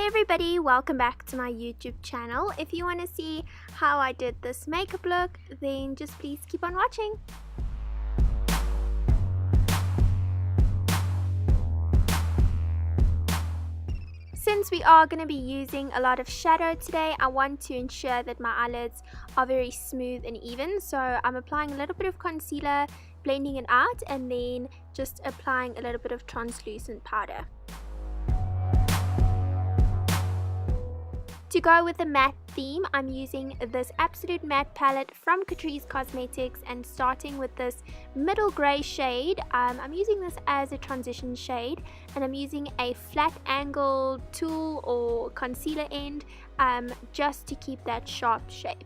Hey everybody, welcome back to my YouTube channel. If you want to see how I did this makeup look, then just please keep on watching. Since we are going to be using a lot of shadow today, I want to ensure that my eyelids are very smooth and even. So I'm applying a little bit of concealer, blending it out, and then just applying a little bit of translucent powder. To go with the matte theme, I'm using this Absolute Matte palette from Catrice Cosmetics and starting with this middle grey shade. I'm using this as a transition shade and I'm using a flat angle tool or concealer end just to keep that sharp shape.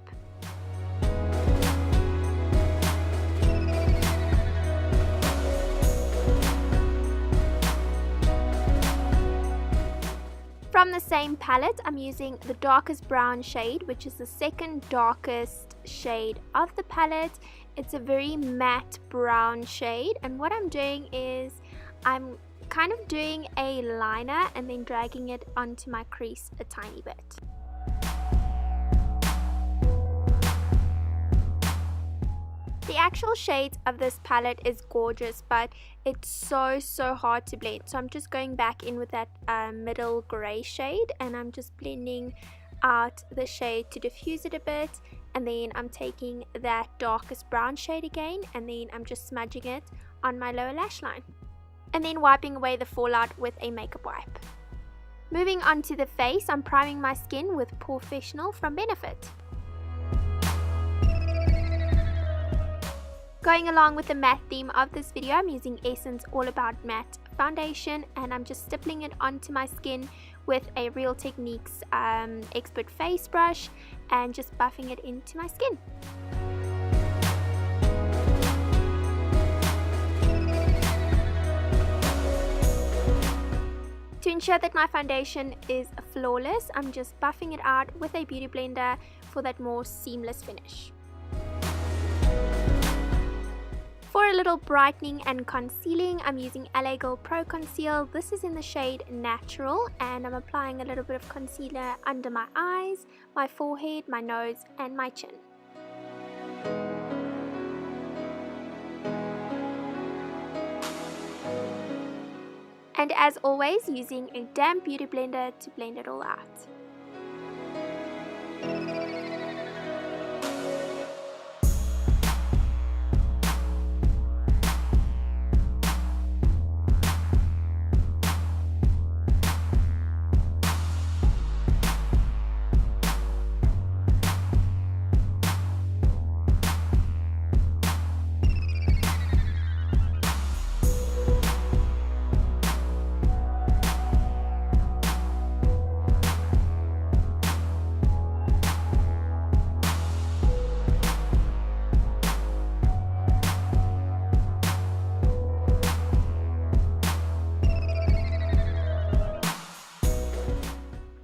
From the same palette, I'm using the darkest brown shade, which is the second darkest shade of the palette. It's a very matte brown shade, and what I'm doing is I'm kind of doing a liner and then dragging it onto my crease a tiny bit. The actual shades of this palette is gorgeous, but it's so hard to blend. So I'm just going back in with that middle grey shade and I'm just blending out the shade to diffuse it a bit, and then I'm taking that darkest brown shade again and then I'm just smudging it on my lower lash line and then wiping away the fallout with a makeup wipe. Moving on to the face, I'm priming my skin with Porefessional from Benefit. Going along with the matte theme of this video, I'm using Essence All About Matte foundation and I'm just stippling it onto my skin with a Real Techniques expert face brush and just buffing it into my skin. To ensure that my foundation is flawless, I'm just buffing it out with a beauty blender for that more seamless finish. For a little brightening and concealing, I'm using LA Girl Pro Conceal. This is in the shade Natural and I'm applying a little bit of concealer under my eyes, my forehead, my nose and my chin. And as always, using a damp beauty blender to blend it all out.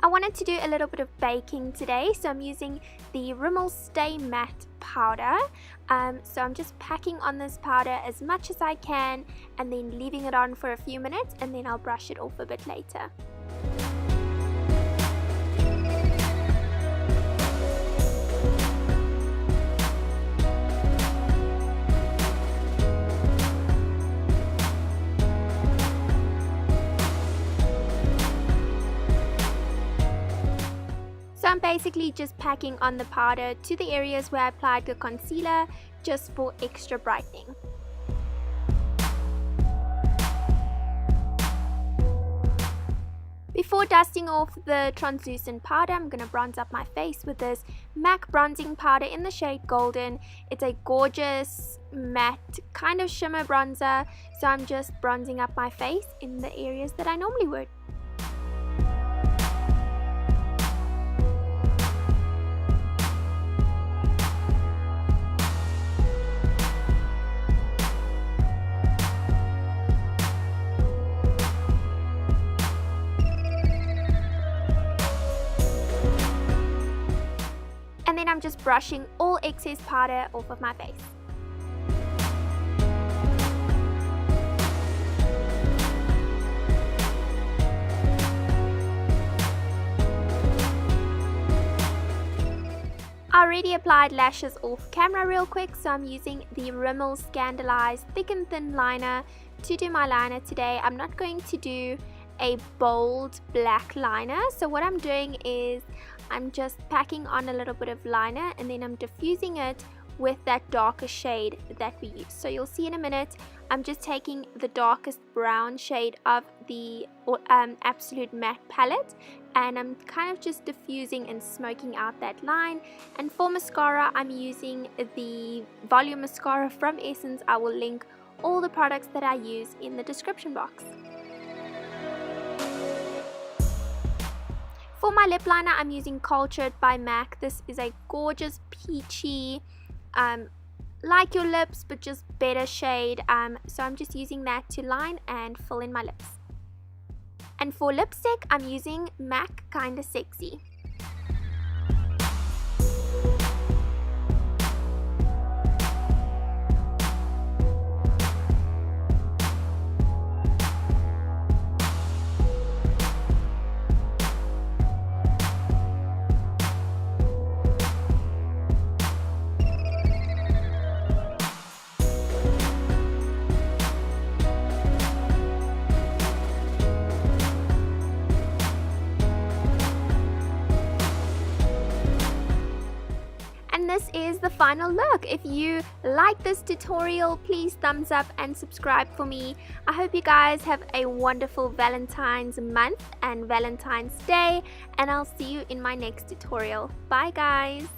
I wanted to do a little bit of baking today, so I'm using the Rimmel Stay Matte powder. So I'm just packing on this powder as much as I can and then leaving it on for a few minutes and then I'll brush it off a bit later. So I'm basically just packing on the powder to the areas where I applied the concealer just for extra brightening. Before dusting off the translucent powder, I'm going to bronze up my face with this MAC bronzing powder in the shade Golden. It's a gorgeous matte kind of shimmer bronzer, so I'm just bronzing up my face in the areas that I normally would. And then I'm just brushing all excess powder off of my face. I already applied lashes off camera real quick, so I'm using the Rimmel Scandaleyes Thick and Thin liner to do my liner today. I'm not going to do a bold black liner, so what I'm doing is I'm just packing on a little bit of liner and then I'm diffusing it with that darker shade that we use. So you'll see in a minute, I'm just taking the darkest brown shade of the Absolute Matte palette and I'm kind of just diffusing and smoking out that line. And for mascara, I'm using the volume mascara from Essence. I will link all the products that I use in the description box. For my lip liner, I'm using Cultured by MAC. This is a gorgeous peachy, like your lips but just better shade, so I'm just using that to line and fill in my lips. And for lipstick, I'm using MAC Kinda Sexy. And this is the final look. If you like this tutorial, please thumbs up and subscribe for me. I hope you guys have a wonderful Valentine's month and Valentine's Day, and I'll see you in my next tutorial. Bye guys.